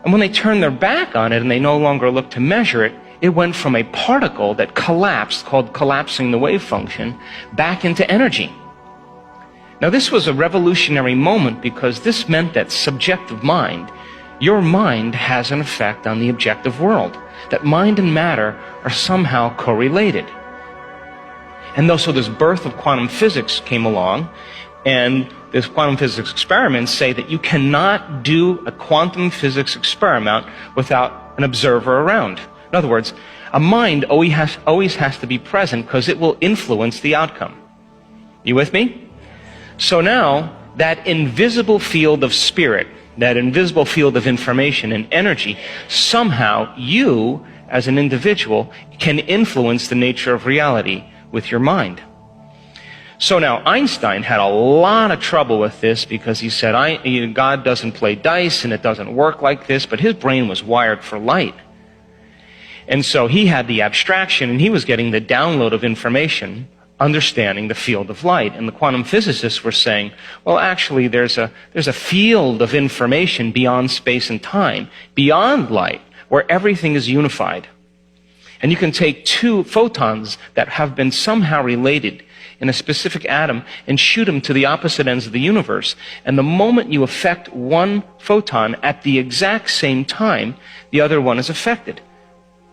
And when they turned their back on it and they no longer looked to measure it, it went from a particle that collapsed, called collapsing the wave function, back into energy. Now this was a revolutionary moment because this meant that subjective mind, your mind has an effect on the objective world. That mind and matter are somehow correlated. And so this birth of quantum physics came along, and this quantum physics experiments say that you cannot do a quantum physics experiment without an observer around. In other words, a mind always has to be present because it will influence the outcome. You with me? So now, that invisible field of spirit, that invisible field of information and energy, somehow you, as an individual, can influence the nature of reality with your mind. So now, Einstein had a lot of trouble with this because he said, God doesn't play dice and it doesn't work like this, but his brain was wired for light. And so he had the abstraction and he was getting the download of information, understanding the field of light. And the quantum physicists were saying, well, actually, there's a field of information beyond space and time, beyond light, where everything is unified. And you can take two photons that have been somehow related in a specific atom and shoot them to the opposite ends of the universe. And the moment you affect one photon at the exact same time, the other one is affected.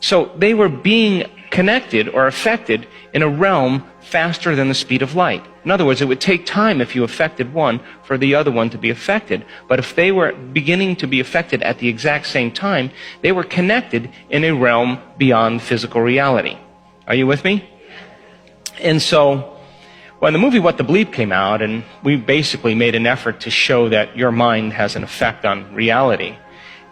So they were being connected or affected in a realm faster than the speed of light. In other words, it would take time if you affected one for the other one to be affected. But if they were beginning to be affected at the exact same time, they were connected in a realm beyond physical reality. Are you with me? And so, when the movie What the Bleep came out, and we basically made an effort to show that your mind has an effect on reality,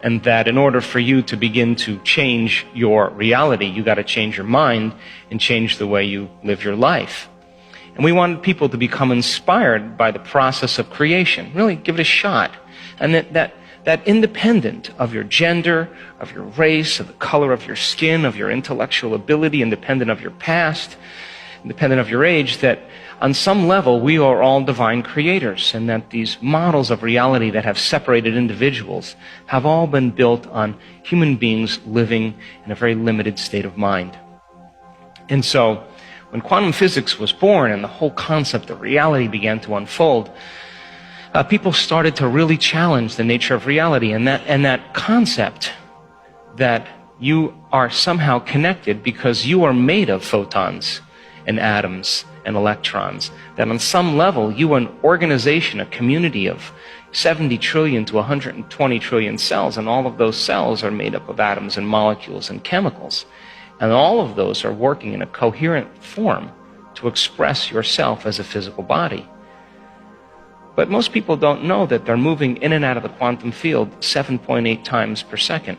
and that in order for you to begin to change your reality, you got to change your mind and change the way you live your life. And we wanted people to become inspired by the process of creation. Really give it a shot. And that independent of your gender, of your race, of the color of your skin, of your intellectual ability, independent of your past, independent of your age, that on some level we are all divine creators, and that these models of reality that have separated individuals have all been built on human beings living in a very limited state of mind. And so, when quantum physics was born and the whole concept of reality began to unfold, people started to really challenge the nature of reality, and that concept that you are somehow connected because you are made of photons and atoms and electrons, that on some level you are an organization, a community of 70 trillion to 120 trillion cells, and all of those cells are made up of atoms and molecules and chemicals. And all of those are working in a coherent form to express yourself as a physical body. But most people don't know that they're moving in and out of the quantum field 7.8 times per second.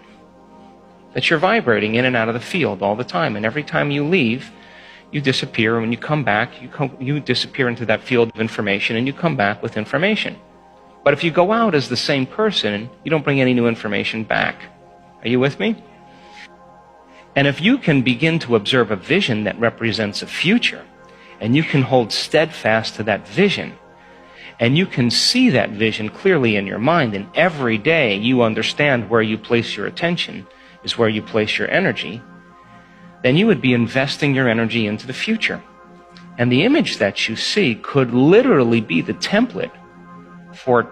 That you're vibrating in and out of the field all the time, and every time you leave, you disappear, and when you come back, you disappear into that field of information, and you come back with information. But if you go out as the same person, you don't bring any new information back. Are you with me? And if you can begin to observe a vision that represents a future, and you can hold steadfast to that vision, and you can see that vision clearly in your mind, and every day you understand where you place your attention is where you place your energy, then you would be investing your energy into the future. And the image that you see could literally be the template for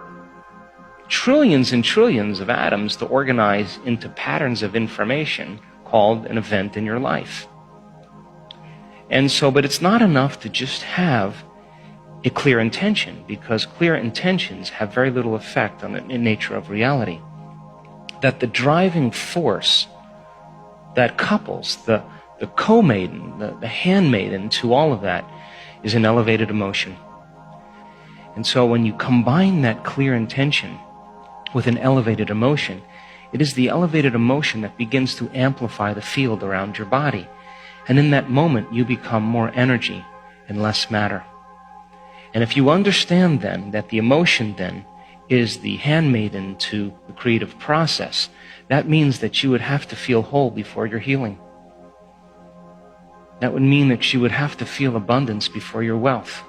trillions and trillions of atoms to organize into patterns of information called an event in your life. And so, but it's not enough to just have a clear intention, because clear intentions have very little effect on the nature of reality. That the driving force that couples the co-maiden, the handmaiden to all of that is an elevated emotion. And so when you combine that clear intention with an elevated emotion, it is the elevated emotion that begins to amplify the field around your body. And in that moment, you become more energy and less matter. And if you understand then that the emotion then is the handmaiden to the creative process, that means that you would have to feel whole before your healing. That would mean that you would have to feel abundance before your wealth.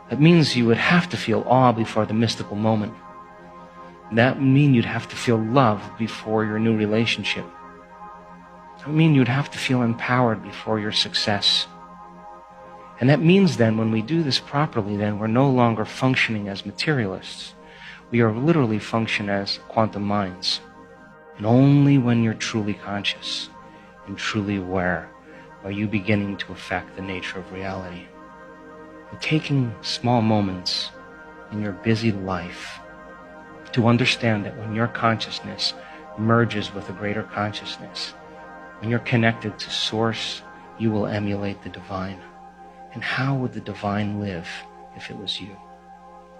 That means you would have to feel awe before the mystical moment. That would mean you'd have to feel love before your new relationship. That would mean you'd have to feel empowered before your success. And that means then when we do this properly, then we're no longer functioning as materialists. We are literally function as quantum minds. And only when you're truly conscious and truly aware are you beginning to affect the nature of reality. And taking small moments in your busy life to understand that when your consciousness merges with a greater consciousness, when you're connected to Source, you will emulate the divine. And how would the divine live if it was you?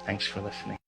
Thanks for listening.